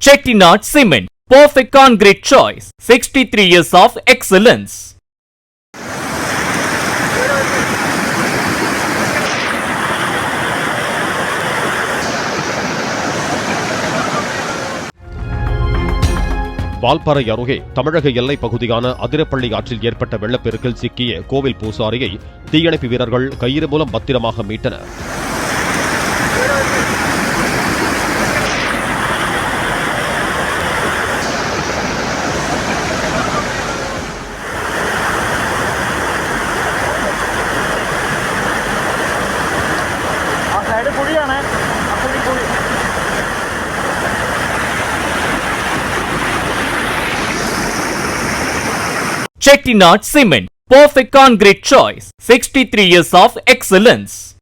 Chettinad Cement, perfect concrete choice. 63 years of excellence. Valparai அருகே தமிழக எல்லைப் பகுதியான அதிரப்பள்ளி ஆற்றில் ஏற்பட்ட வெள்ளப்பெருக்கில் சிக்கிய கோவில் பூசாரியை தீயணைப்பு வீரர்கள் கயிறு மூலம் பத்திரமாக மீட்டனர். Chettinad Cement, perfect concrete choice. 63 years of excellence.